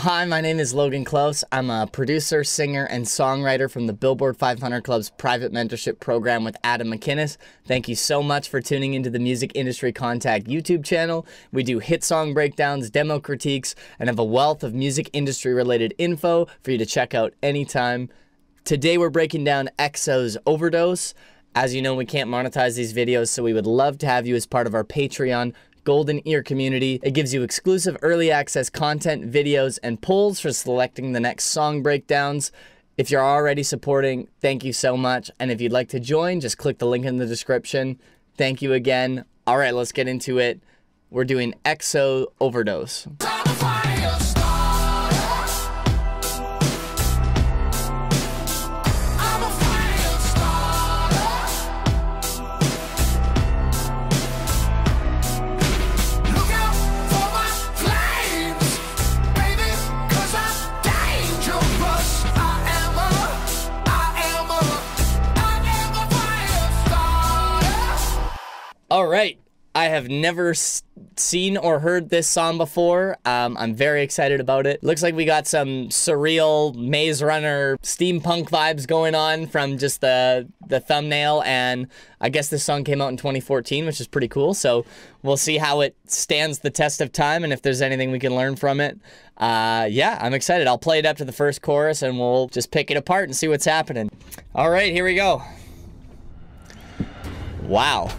Hi, my name is Logan Klaus. I'm a producer, singer, and songwriter from the Billboard 500 Club's private mentorship program with Adam McInnis. Thank you so much for tuning into the Music Industry Contact YouTube channel. We do hit song breakdowns, demo critiques, and have a wealth of music industry related info for you to check out anytime. Today we're breaking down EXO's Overdose. As you know, we can't monetize these videos, so we would love to have you as part of our Patreon Golden Ear community. It gives you exclusive early access content, videos, and polls for selecting the next song breakdowns. If you're already supporting, thank you so much. And if you'd like to join, just click the link in the description. Thank you again. All right, let's get into it. We're doing EXO Overdose. All right, I have never seen or heard this song before. I'm very excited about it. Looks like we got some surreal Maze Runner steampunk vibes going on from just the thumbnail, and I guess this song came out in 2014, which is pretty cool, so we'll see how it stands the test of time and if there's anything we can learn from it. Yeah, I'm excited. I'll play it up to the first chorus and we'll just pick it apart and see what's happening. All right, here we go. Wow.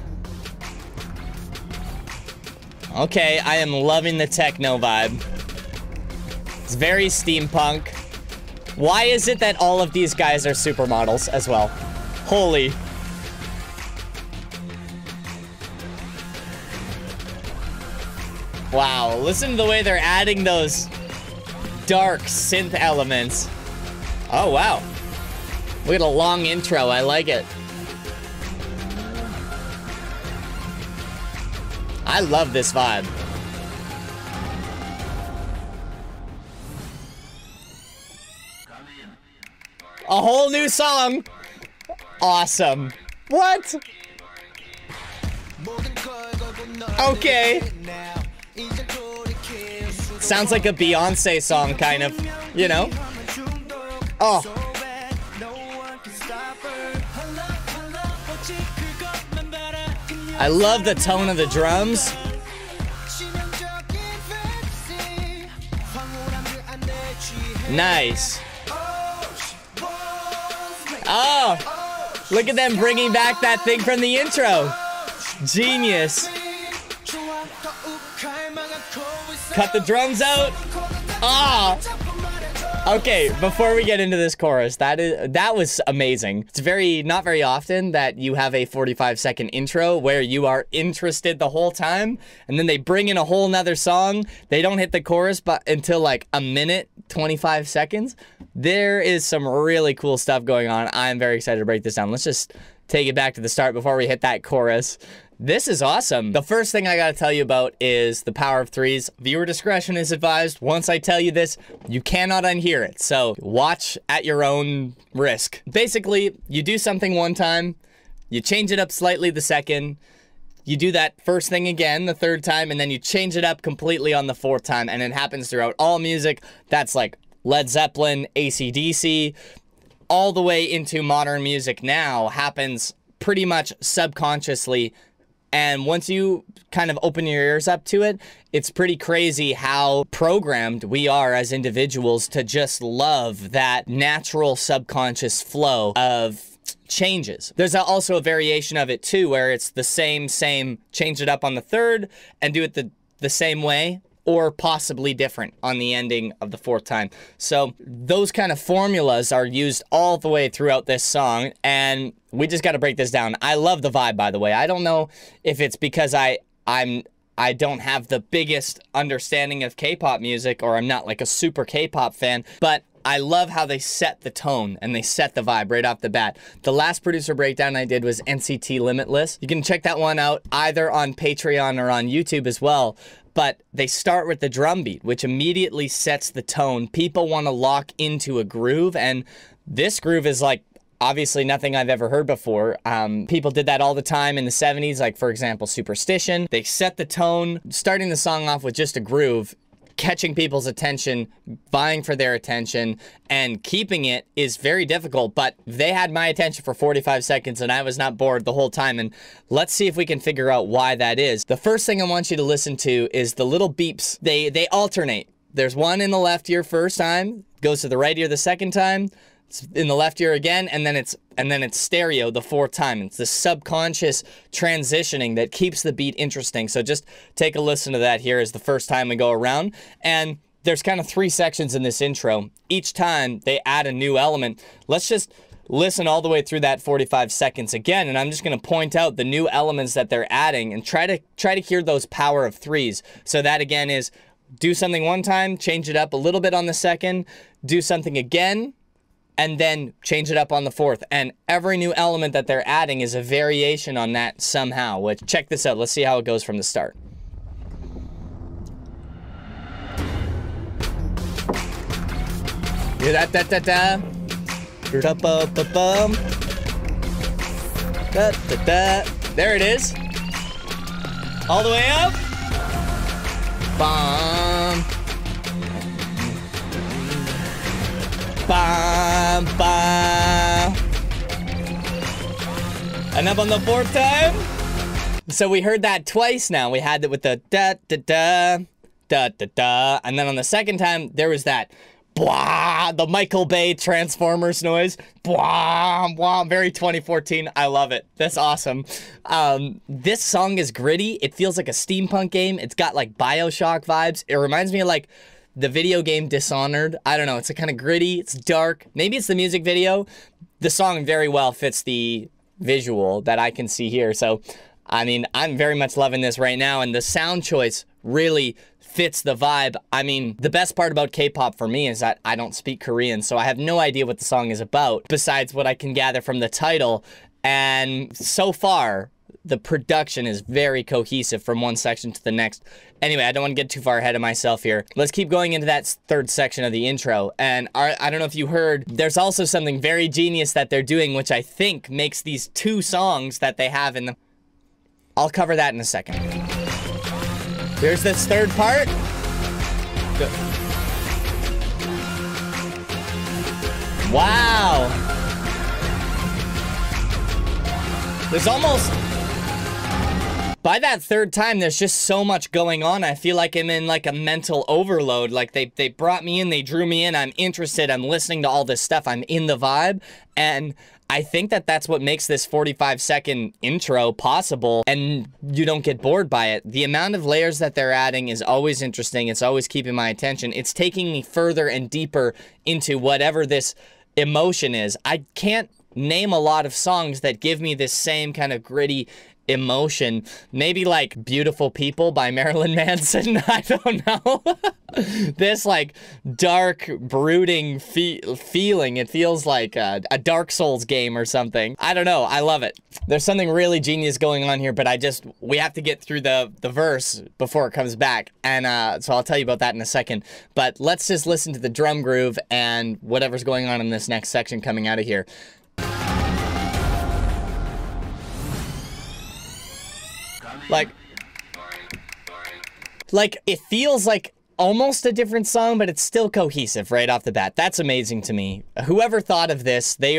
Okay, I am loving the techno vibe. It's very steampunk. Why is it that all of these guys are supermodels as well? Holy. Wow, listen to the way they're adding those dark synth elements. Oh, wow. We got a long intro, I like it. I love this vibe. A whole new song. Awesome. What? Okay. Sounds like a Beyonce song, kind of, you know? Oh. I love the tone of the drums. Nice. Oh, look at them bringing back that thing from the intro. Genius. Cut the drums out. Ah. Okay, before we get into this chorus, that was amazing. It's not very often that you have a 45-second intro where you are interested the whole time, and then they bring in a whole nother song. They don't hit the chorus but until like a minute, 25 seconds. There is some really cool stuff going on. I'm very excited to break this down. Let's just take it back to the start before we hit that chorus. This is awesome. The first thing I gotta tell you about is the power of threes. Viewer discretion is advised. Once I tell you this, you cannot unhear it. So watch at your own risk. Basically, you do something one time, you change it up slightly the second, you do that first thing again the third time, and then you change it up completely on the fourth time, and it happens throughout all music. That's like Led Zeppelin, AC/DC, all the way into modern music now happens pretty much subconsciously. And once you kind of open your ears up to it, it's pretty crazy how programmed we are as individuals to just love that natural subconscious flow of changes. There's also a variation of it too, where it's the same, change it up on the third and do it the same way, or possibly different on the ending of the fourth time. So those kind of formulas are used all the way throughout this song, and we just got to break this down. I love the vibe, by the way. I don't know if it's because I don't have the biggest understanding of K-pop music, or I'm not like a super K-pop fan, but I love how they set the tone and they set the vibe right off the bat. The last producer breakdown I did was NCT Limitless. You can check that one out either on Patreon or on YouTube as well. But they start with the drum beat, which immediately sets the tone. People want to lock into a groove, and this groove is like obviously nothing I've ever heard before. People did that all the time in the 70s, like for example, Superstition. They set the tone, starting the song off with just a groove catching people's attention, vying for their attention, and keeping it is very difficult, but they had my attention for 45 seconds and I was not bored the whole time, and let's see if we can figure out why that is. The first thing I want you to listen to is the little beeps. They alternate. There's one in the left ear first time, goes to the right ear the second time, it's in the left ear again, and then it's stereo the fourth time. It's the subconscious transitioning that keeps the beat interesting. So just take a listen to that here as the first time we go around. And there's kind of 3 sections in this intro. Each time they add a new element. Let's just listen all the way through that 45 seconds again, and I'm just going to point out the new elements that they're adding and try to hear those power of 3s. So that again is do something one time, change it up a little bit on the second, do something again, and then change it up on the fourth. And every new element that they're adding is a variation on that somehow, which, check this out. Let's see how it goes from the start. Da da da da. Da ba ba bum. Da da da. There it is. All the way up. Bum. Bum, bum. And up on the fourth time. So we heard that twice now. We had it with the da da da da da da, and then on the second time there was that blah, the Michael Bay Transformers noise. Blah, blah, very 2014. I love it. That's awesome. This song is gritty. It feels like a steampunk game. It's got like BioShock vibes. It reminds me of like the video game Dishonored. I don't know. It's a kind of gritty. It's dark. Maybe it's the music video. The song very well fits the visual that I can see here. So, I mean, I'm very much loving this right now. And the sound choice really fits the vibe. I mean, the best part about K-pop for me is that I don't speak Korean, so I have no idea what the song is about besides what I can gather from the title. And so far, the production is very cohesive from one section to the next. Anyway, I don't want to get too far ahead of myself here. Let's keep going into that third section of the intro. And I don't know if you heard, there's also something very genius that they're doing, which I think makes these 2 songs that they have in the... I'll cover that in a second. Here's this third part. Go. Wow. There's almost... By that third time, there's just so much going on. I feel like I'm in like a mental overload. Like they brought me in, they drew me in. I'm interested. I'm listening to all this stuff. I'm in the vibe. And I think that that's what makes this 45-second intro possible, and you don't get bored by it. The amount of layers that they're adding is always interesting. It's always keeping my attention. It's taking me further and deeper into whatever this emotion is. I can't name a lot of songs that give me this same kind of gritty emotion. Maybe like Beautiful People by Marilyn Manson. I don't know. This like dark, brooding feeling. It feels like a Dark Souls game or something. I don't know. I love it. There's something really genius going on here, but we have to get through the verse before it comes back. And so I'll tell you about that in a second. But let's just listen to the drum groove and whatever's going on in this next section coming out of here. Like, it feels like almost a different song, but it's still cohesive right off the bat. That's amazing to me. Whoever thought of this, they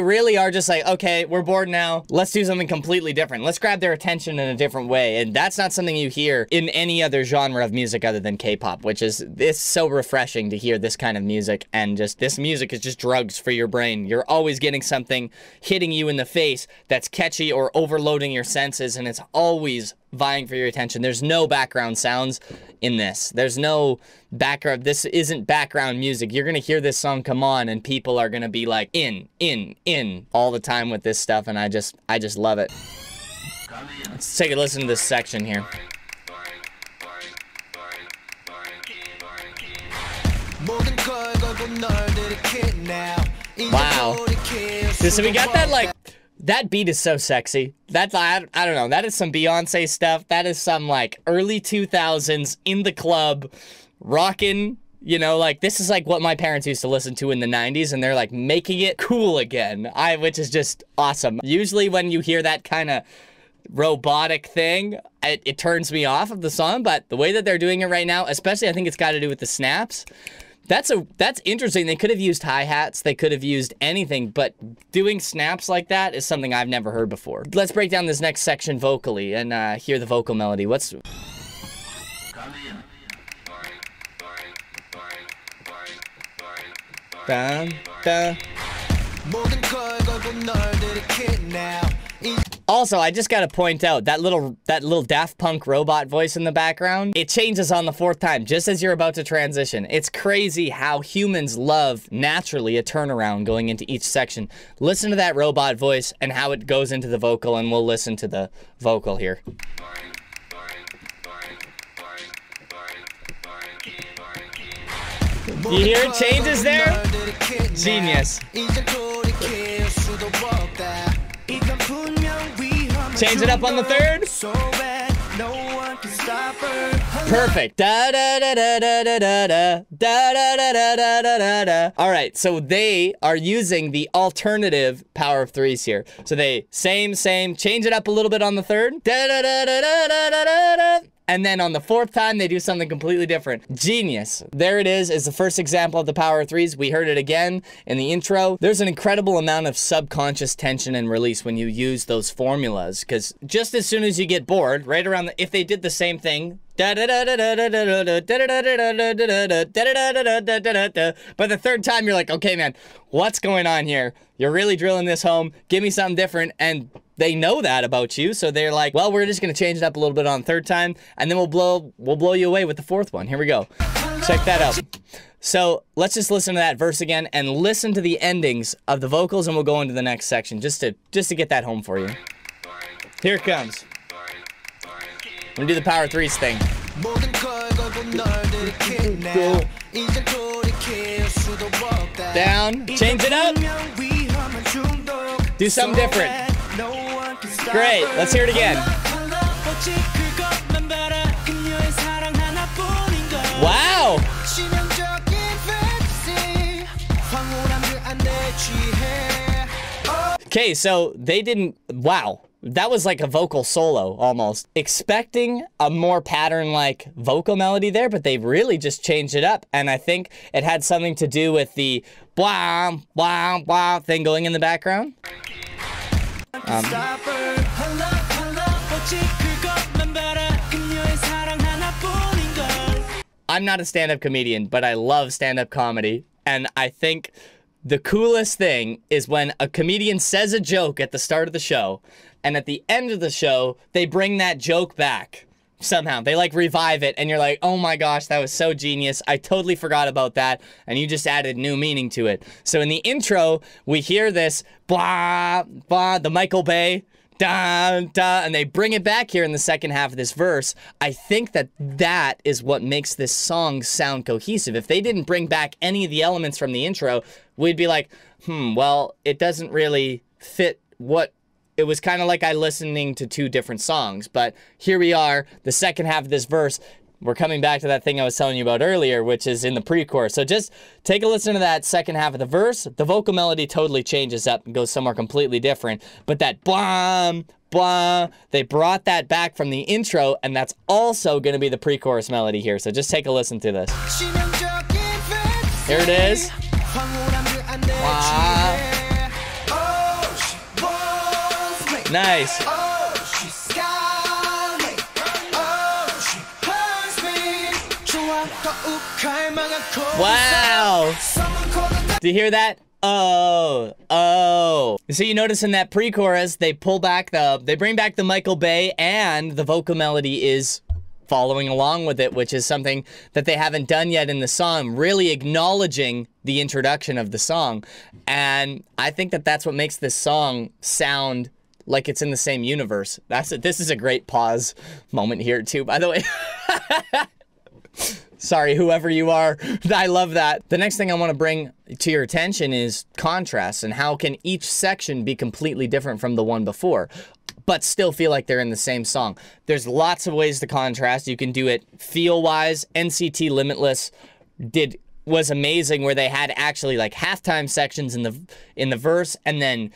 really are just like, okay, we're bored now. Let's do something completely different. Let's grab their attention in a different way. And that's not something you hear in any other genre of music other than K-pop, which is, it's so refreshing to hear this kind of music. And just, this music is just drugs for your brain. You're always getting something hitting you in the face that's catchy or overloading your senses, and it's always vying for your attention. There's no background sounds in this. There's no background. This isn't background music. You're gonna hear this song come on and people are gonna be like in all the time with this stuff, and I just love it. Let's take a listen to this section here. Wow. So we got that like, that beat is so sexy. That's, I don't know, that is some Beyonce stuff. That is some like early 2000s in the club, rockin', you know, like this is like what my parents used to listen to in the 90s, and they're like making it cool again, which is just awesome. Usually when you hear that kind of robotic thing, it turns me off of the song. But the way that they're doing it right now, especially I think it's got to do with the snaps. That's interesting. They could have used hi-hats. They could have used anything, but doing snaps like that is something I've never heard before. Let's break down this next section vocally and hear the vocal melody. What's... Dun, dun. Also, I just gotta point out that little Daft Punk robot voice in the background, it changes on the 4th time, just as you're about to transition. It's crazy how humans love, naturally, a turnaround going into each section. Listen to that robot voice and how it goes into the vocal, and we'll listen to the vocal here. You hear it changes there? Genius. Change it up on the 3rd. Perfect. Da da da da da da da da da da da da da da. All right, so they are using the alternative power of 3s here. So they same, change it up a little bit on the 3rd. Da da da da da da da da. And then on the 4th time, they do something completely different. Genius. There it is the first example of the power of 3s. We heard it again in the intro. There's an incredible amount of subconscious tension and release when you use those formulas, because just as soon as you get bored, right around if they did the same thing, by the 3rd time, you're like, okay, man, what's going on here? You're really drilling this home. Give me something different. And they know that about you, so they're like, well, we're just gonna change it up a little bit on the 3rd time, and then we'll blow you away with the 4th one. Here we go. Check that out. So let's just listen to that verse again and listen to the endings of the vocals, and we'll go into the next section just to get that home for you. Here it comes. I'm gonna do the power 3s thing. Down, change it up. Do something different. Great, let's hear it again. Wow! Okay, so they didn't, wow. That was like a vocal solo, almost. Expecting a more pattern-like vocal melody there, but they really just changed it up. And I think it had something to do with the blah, blah, blah thing going in the background. I'm not a stand-up comedian, but I love stand-up comedy. And I think the coolest thing is when a comedian says a joke at the start of the show, and at the end of the show, they bring that joke back. Somehow, they like revive it, and you're like, oh my gosh, that was so genius. I totally forgot about that, and you just added new meaning to it. So in the intro, we hear this blah, blah, the Michael Bay, da, da, and they bring it back here in the second half of this verse. I think that is what makes this song sound cohesive. If they didn't bring back any of the elements from the intro, we'd be like, well, it doesn't really fit what... It was kind of like I listening to 2 different songs, but here we are, the second half of this verse. We're coming back to that thing I was telling you about earlier, which is in the pre-chorus. So just take a listen to that second half of the verse. The vocal melody totally changes up and goes somewhere completely different, but that blah, blah, they brought that back from the intro, and that's also going to be the pre-chorus melody here. So just take a listen to this. Here it is. Blah. Nice. Wow. Do you hear that? Oh. So you notice in that pre-chorus, they bring back the Michael Bay, and the vocal melody is following along with it, which is something that they haven't done yet in the song, really acknowledging the introduction of the song. And I think that's what makes this song sound like it's in the same universe. This is a great pause moment here too, by the way. Sorry, whoever you are. I love that. The next thing I want to bring to your attention is contrast, and how can each section be completely different from the one before, but still feel like they're in the same song. There's lots of ways to contrast. You can do it feel-wise. NCT Limitless did was amazing, where they had actually like halftime sections in the verse and then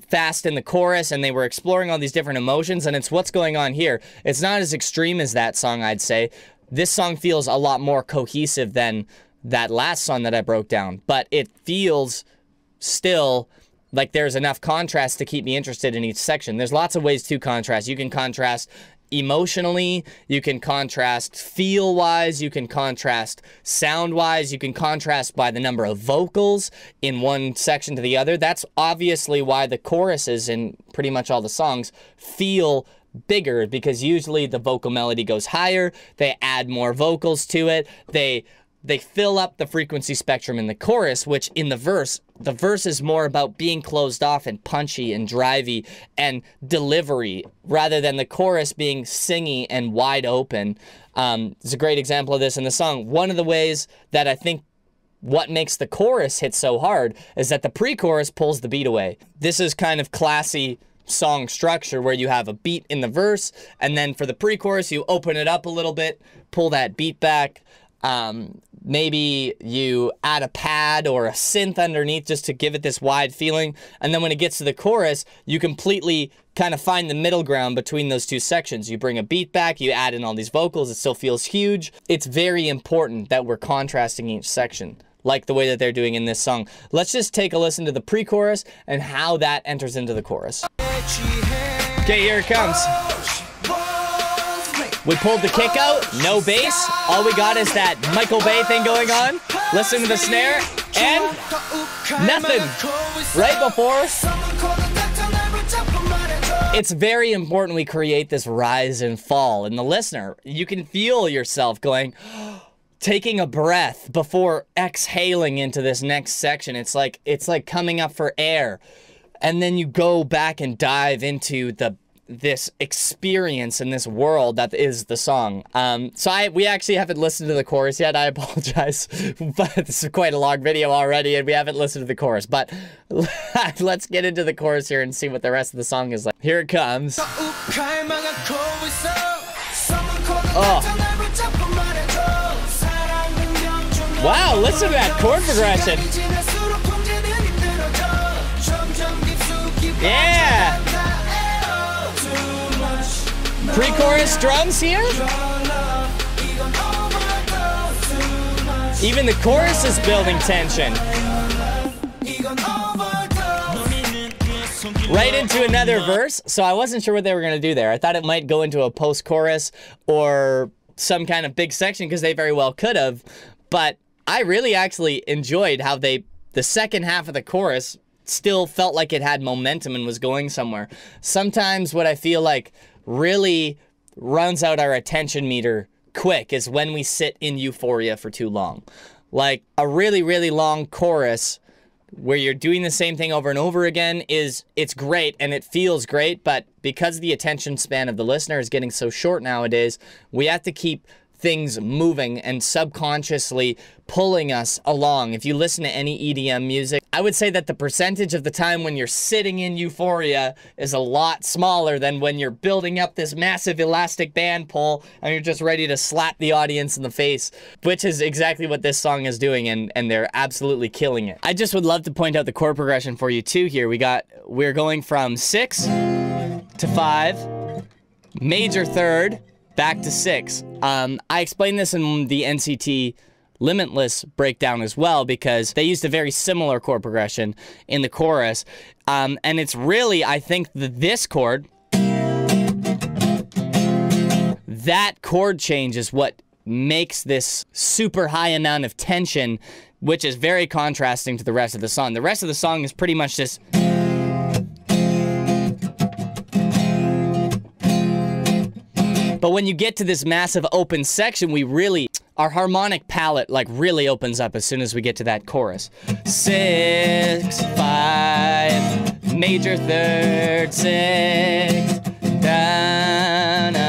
fast in the chorus, and they were exploring all these different emotions, and it's what's going on here. It's not as extreme as that song, I'd say. This song feels a lot more cohesive than that last song that I broke down, but it feels still like there's enough contrast to keep me interested in each section. There's lots of ways to contrast. You can contrast emotionally, you can contrast feel-wise, you can contrast sound-wise, you can contrast by the number of vocals in one section to the other. That's obviously why the choruses in pretty much all the songs feel bigger, because usually the vocal melody goes higher, they add more vocals to it, they fill up the frequency spectrum in the chorus, which in the verse is more about being closed off and punchy and drivey and delivery, rather than the chorus being singy and wide open. There's a great example of this in the song. One of the ways that I think what makes the chorus hit so hard is that the pre-chorus pulls the beat away. This is kind of classy song structure, where you have a beat in the verse, and then for the pre-chorus you open it up a little bit, pull that beat back. Maybe you add a pad or a synth underneath just to give it this wide feeling. And then when it gets to the chorus, you completely kind of find the middle ground between those two sections. You bring a beat back, you add in all these vocals, it still feels huge. It's very important that we're contrasting each section, like the way that they're doing in this song. Let's just take a listen to the pre-chorus and how that enters into the chorus. Okay, here it comes. We pulled the kick out, no bass. All we got is that Michael Bay thing going on. Listen to the snare, and nothing. Right before. It's very important we create this rise and fall in the listener. You can feel yourself going, taking a breath before exhaling into this next section. It's like coming up for air. And then you go back and dive into this experience in this world that is the song. We actually haven't listened to the chorus yet. I apologize, but this is quite a long video already and we haven't listened to the chorus. But let's get into the chorus here and see what the rest of the song is like. Here it comes. Oh. Wow, listen to that chord progression. Yeah. Pre-chorus drums here. Even the chorus is building tension. Right into another verse. So I wasn't sure what they were going to do there. I thought it might go into a post-chorus or some kind of big section, because they very well could have. But I really actually enjoyed how the second half of the chorus still felt like it had momentum and was going somewhere. Sometimes what I feel like really runs out our attention meter quick is when we sit in euphoria for too long. Like a really, really long chorus where you're doing the same thing over and over again it's great and it feels great, but because the attention span of the listener is getting so short nowadays, we have to keep things moving and subconsciously pulling us along. If you listen to any EDM music, I would say that the percentage of the time when you're sitting in euphoria is a lot smaller than when you're building up this massive elastic band pull and you're just ready to slap the audience in the face, which is exactly what this song is doing, and they're absolutely killing it. I just would love to point out the chord progression for you too here. We're going from 6 to 5, major third, back to 6. I explained this in the NCT Limitless breakdown as well, because they used a very similar chord progression in the chorus. And it's really, I think, this chord, that chord change is what makes this super high amount of tension, which is very contrasting to the rest of the song. The rest of the song is pretty much just... But when you get to this massive open section, our harmonic palette like really opens up as soon as we get to that chorus. 6, 5, major third, 6, da, na,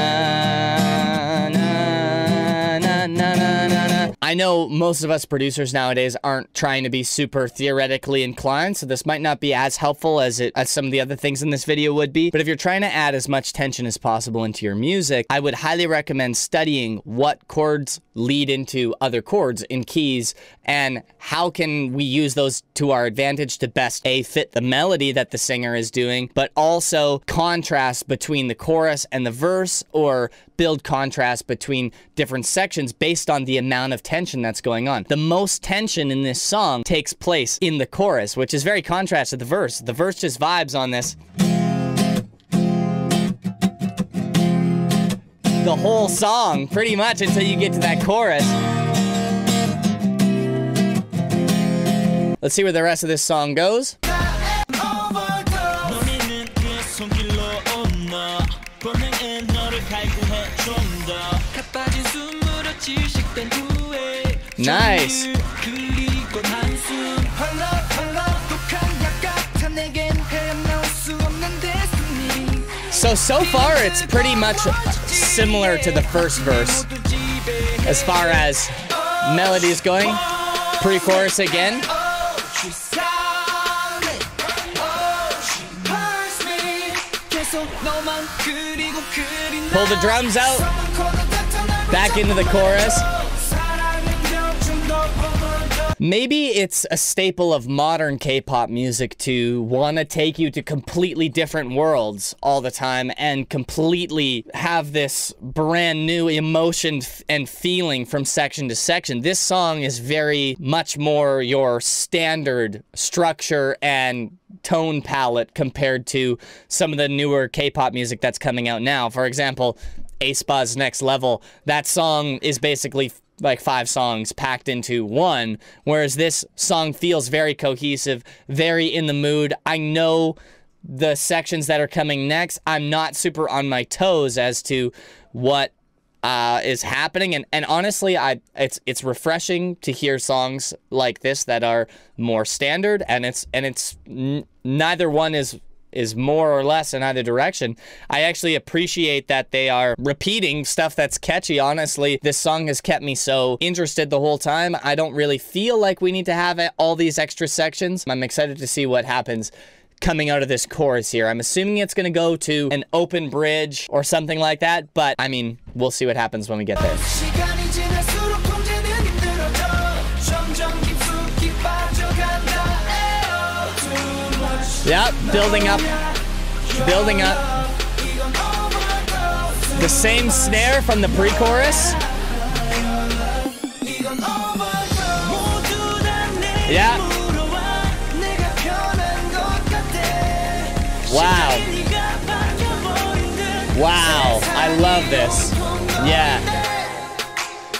na, na, na, na, na. I I know most of us producers nowadays aren't trying to be super theoretically inclined, so this might not be as helpful as some of the other things in this video would be. But if you're trying to add as much tension as possible into your music, I would highly recommend studying what chords lead into other chords in keys, and how can we use those to our advantage to best fit the melody that the singer is doing, but also contrast between the chorus and the verse, or build contrast between different sections based on the amount of tension that's going on. The most tension in this song takes place in the chorus, which is very contrast to the verse. The verse just vibes on this the whole song, pretty much, until you get to that chorus. Let's see where the rest of this song goes. Nice. So far it's pretty much similar to the first verse as far as melody is going. Pre-chorus again. Pull the drums out. Back into the chorus. Maybe it's a staple of modern K-pop music to want to take you to completely different worlds all the time and completely have this brand new emotion and feeling from section to section. This song is very much more your standard structure and tone palette compared to some of the newer K-pop music that's coming out now. For example, aespa's Next Level, that song is basically like 5 songs packed into one, whereas this song feels very cohesive, very in the mood. I know the sections that are coming next. I'm not super on my toes as to what is happening, and honestly, it's refreshing to hear songs like this that are more standard, and it's neither one is more or less in either direction. I actually appreciate that they are repeating stuff that's catchy. Honestly, this song has kept me so interested the whole time. I don't really feel like we need to have all these extra sections. I'm excited to see what happens coming out of this chorus here. I'm assuming it's gonna go to an open bridge or something like that, but I mean, we'll see what happens when we get there. Yep, building up. Building up. The same snare from the pre-chorus. Yeah. Wow. Wow, I love this. Yeah.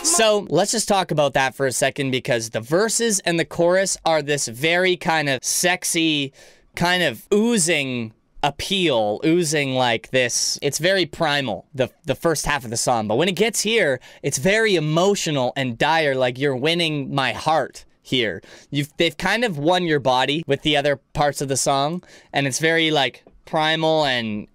So let's just talk about that for a second, because the verses and the chorus are this very kind of sexy, kind of oozing appeal, oozing like this. It's very primal, the first half of the song, but when it gets here, it's very emotional and dire, like you're winning my heart here. They've kind of won your body with the other parts of the song, and it's very like primal and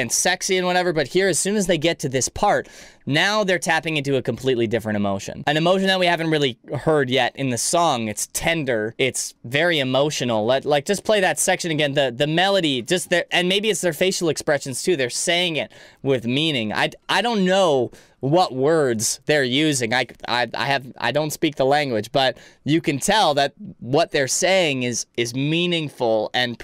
sexy and whatever, but here, as soon as they get to this part, now they're tapping into a completely different emotion. An emotion that we haven't really heard yet in the song. It's tender. It's very emotional. Like, just play that section again. The melody, just there, and maybe it's their facial expressions too. They're saying it with meaning. I don't know what words they're using. I don't speak the language, but you can tell that what they're saying is meaningful and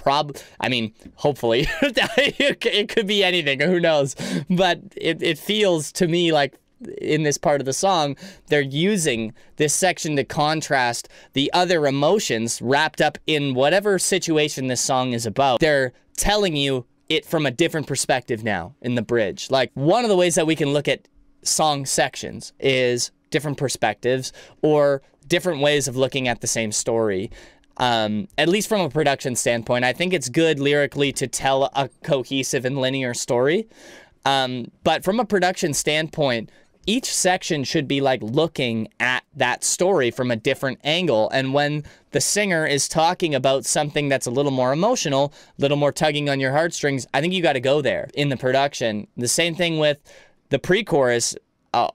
I mean, hopefully it could be anything, who knows, but it feels to me like in this part of the song, they're using this section to contrast the other emotions wrapped up in whatever situation this song is about. They're telling you it from a different perspective now in the bridge. Like, one of the ways that we can look at song sections is different perspectives or different ways of looking at the same story. At least from a production standpoint, I think it's good lyrically to tell a cohesive and linear story. But from a production standpoint, each section should be like looking at that story from a different angle. And when the singer is talking about something that's a little more emotional, a little more tugging on your heartstrings, I think you got to go there in the production. The same thing with the pre-chorus.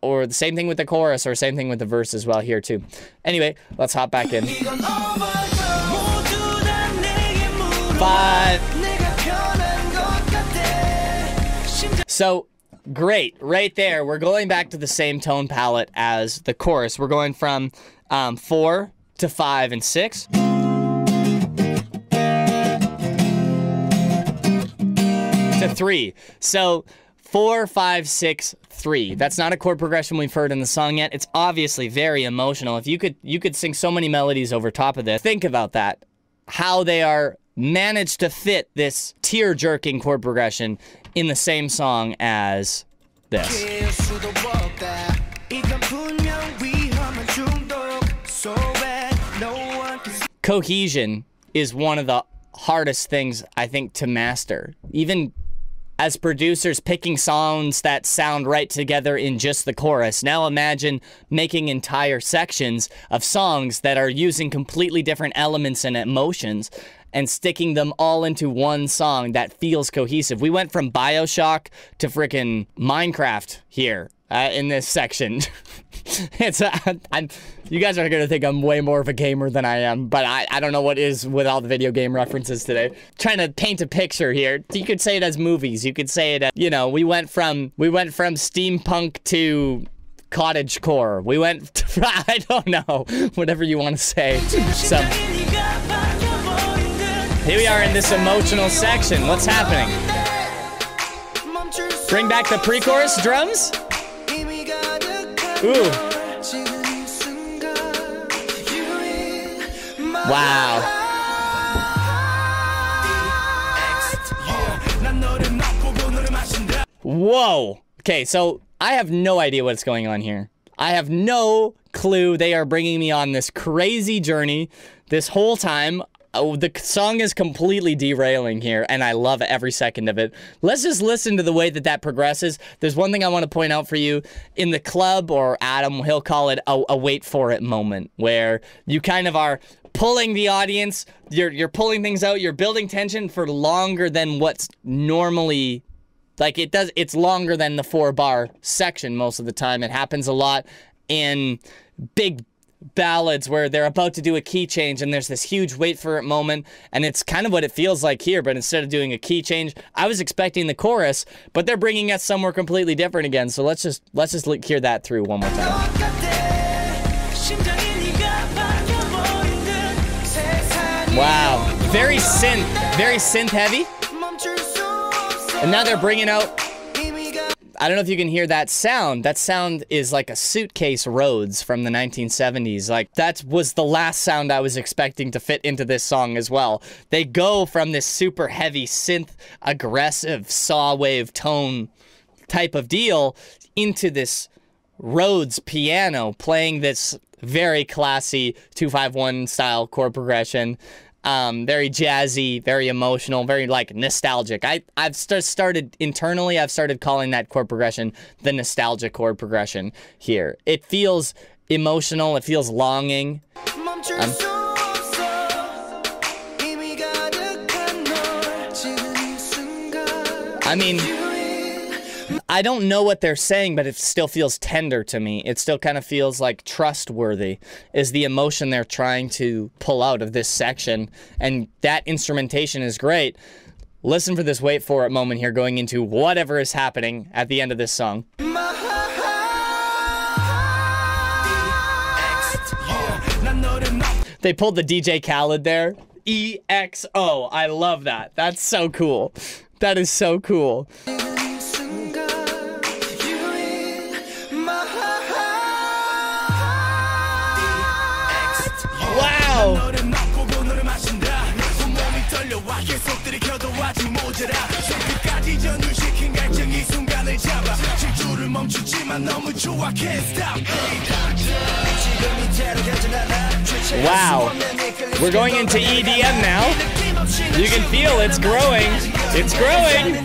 or the same thing with the chorus, or same thing with the verse as well here too. Anyway, let's hop back in. 5. So, great, right there. We're going back to the same tone palette as the chorus. We're going from 4 to 5 and 6. To 3. So 4, 5, 6, 3. That's not a chord progression we've heard in the song yet. It's obviously very emotional. If you could sing so many melodies over top of this. Think about that. How they are managed to fit this tear-jerking chord progression in the same song as this. Cohesion is one of the hardest things, I think, to master. Even as producers picking songs that sound right together in just the chorus. Now imagine making entire sections of songs that are using completely different elements and emotions and sticking them all into one song that feels cohesive. We went from BioShock to frickin' Minecraft here in this section. You guys are gonna think I'm way more of a gamer than I am, but I don't know what is with all the video game references today. Trying to paint a picture here. You could say it as movies. You could say it as, you know, we went from steampunk to cottagecore. We went to, I don't know, whatever you want to say. So here we are in this emotional section. What's happening? Bring back the pre-chorus drums? Ooh. Wow. Whoa. Okay, so I have no idea what's going on here. I have no clue. They are bringing me on this crazy journey this whole time. Oh, the song is completely derailing here, and I love every second of it. Let's just listen to the way that progresses. There's one thing I want to point out for you. In the club, or Adam, he'll call it a wait for it moment, where you kind of are pulling the audience, you're pulling things out, you're building tension for longer than what's normally, like it's longer than the 4-bar section most of the time. It happens a lot in big ballads where they're about to do a key change and there's this huge wait for it moment, and it's kind of what it feels like here, but instead of doing a key change, I was expecting the chorus, but they're bringing us somewhere completely different again. So let's just hear that through one more time. Wow, very synth heavy. And now they're bringing out, I don't know if you can hear that sound. That sound is like a Suitcase Rhodes from the 1970s. Like, that was the last sound I was expecting to fit into this song as well. They go from this super heavy synth, aggressive saw wave tone type of deal into this Rhodes piano playing this very classy 2-5-1 style chord progression. Very jazzy, very emotional, very like nostalgic. I've started internally, I've started calling that chord progression the nostalgic chord progression here. It feels emotional, it feels longing. I mean, I don't know what they're saying, but it still feels tender to me. It still kind of feels like trustworthy is the emotion they're trying to pull out of this section. And that instrumentation is great. Listen for this wait for it moment here going into whatever is happening at the end of this song. They pulled the DJ Khaled there. EXO. I love that. That's so cool. That is so cool. Wow! Wow. We're going into EDM now. You can feel it's growing. It's growing.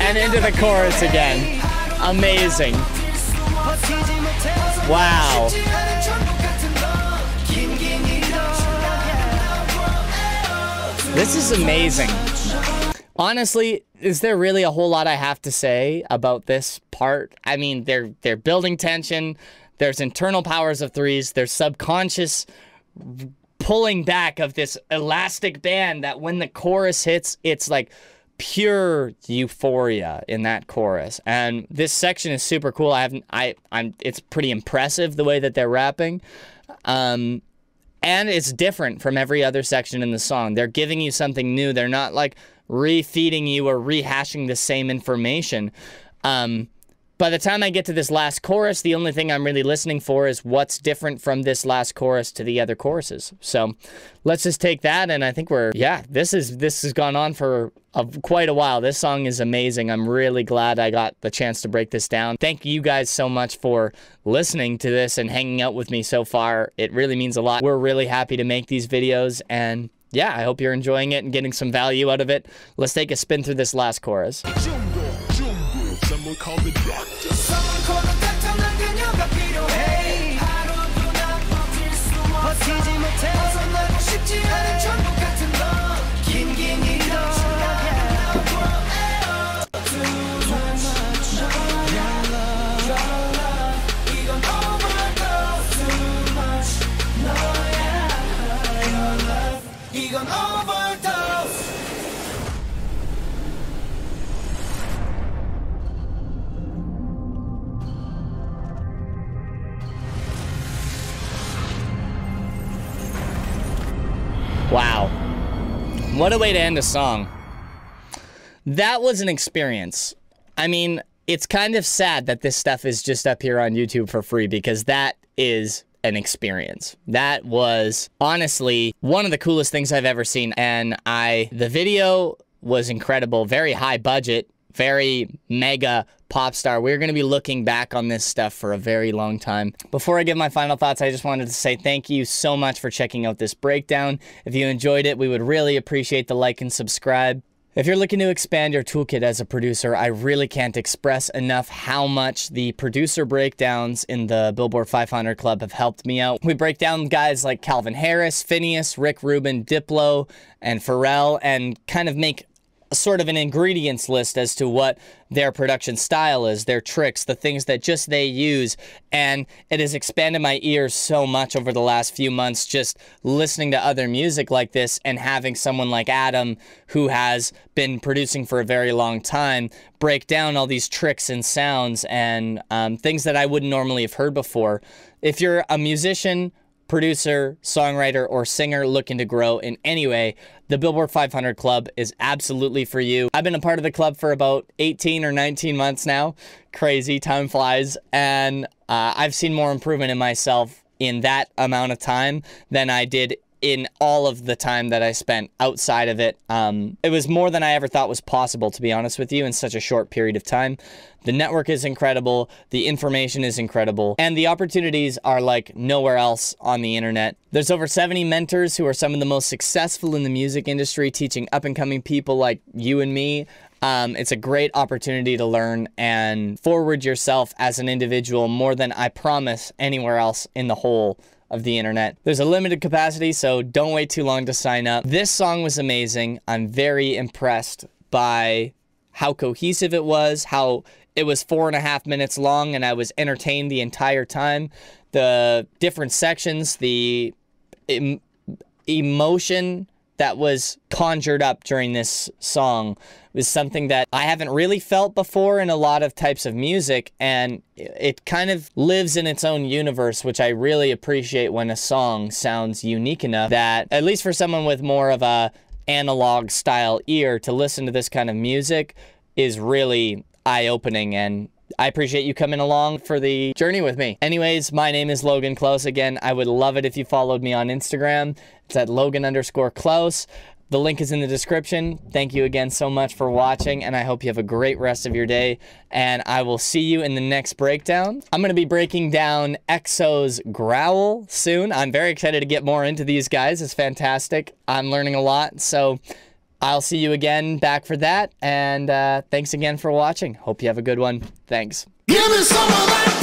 And into the chorus again. Amazing. Wow. This is amazing. Honestly, is there really a whole lot I have to say about this part? I mean, they're building tension. There's internal powers of threes. There's subconscious pulling back of this elastic band that when the chorus hits, it's like pure euphoria in that chorus. And this section is super cool. It's pretty impressive the way that they're rapping. And it's different from every other section in the song. They're giving you something new. They're not like refeeding you or rehashing the same information. By the time I get to this last chorus, the only thing I'm really listening for is what's different from this last chorus to the other choruses. So let's just take that, and I think this has gone on for quite a while. This song is amazing. I'm really glad I got the chance to break this down. Thank you guys so much for listening to this and hanging out with me so far. It really means a lot. We're really happy to make these videos, and yeah, I hope you're enjoying it and getting some value out of it. Let's take a spin through this last chorus. Someone call the doctor. Someone call the doctor. 난 그녀가 필요해. 하루도 난 버틸 수 없어. 버티지 못해. 벗어나고 싶지 않은 천국 같은 너. 긴긴 이런 시간이 나와. Too much your love. 이건 overdose. Too much 너야. Your love. 이건 overdose. Wow. What a way to end a song. That was an experience. I mean, it's kind of sad that this stuff is just up here on YouTube for free because that is an experience. That was honestly one of the coolest things I've ever seen. And the video was incredible, very high budget, very mega pop star. We're going to be looking back on this stuff for a very long time. Before I give my final thoughts, I just wanted to say thank you so much for checking out this breakdown. If you enjoyed it, we would really appreciate the like and subscribe. If you're looking to expand your toolkit as a producer, I really can't express enough how much the producer breakdowns in the Billboard 500 Club have helped me out. We break down guys like Calvin Harris, Phineas, Rick Rubin, Diplo, and Pharrell, and kind of make sort of an ingredients list as to what their production style is, their tricks, the things that just they use, and it has expanded my ears so much over the last few months just listening to other music like this and having someone like Adam, who has been producing for a very long time, break down all these tricks and sounds and things that I wouldn't normally have heard before. If you're a musician, producer, songwriter, or singer looking to grow in any way, the Billboard 500 Club is absolutely for you. I've been a part of the club for about 18 or 19 months now. Crazy, time flies. And I've seen more improvement in myself in that amount of time than I did in all of the time that I spent outside of it. It was more than I ever thought was possible, to be honest with you, in such a short period of time. The network is incredible, the information is incredible, and the opportunities are like nowhere else on the internet. There's over 70 mentors who are some of the most successful in the music industry, teaching up-and-coming people like you and me. It's a great opportunity to learn and forward yourself as an individual more than I promise anywhere else in the whole of the internet. There's a limited capacity, so don't wait too long to sign up. This song was amazing. I'm very impressed by how cohesive it was, how it was 4.5 minutes long and I was entertained the entire time. The different sections, the emotion that was conjured up during this song was something that I haven't really felt before in a lot of types of music, and it kind of lives in its own universe, which I really appreciate when a song sounds unique enough that, at least for someone with more of a analog style ear, to listen to this kind of music is really eye-opening, and I appreciate you coming along for the journey with me. Anyways, my name is Logan Klaus. Again, I would love it if you followed me on Instagram. It's at Logan_Klaus. The link is in the description. Thank you again so much for watching, and I hope you have a great rest of your day, and I will see you in the next breakdown. I'm going to be breaking down EXO's Growl soon. I'm very excited to get more into these guys. It's fantastic. I'm learning a lot, so I'll see you again back for that, and thanks again for watching. Hope you have a good one. Thanks. Give me some of that.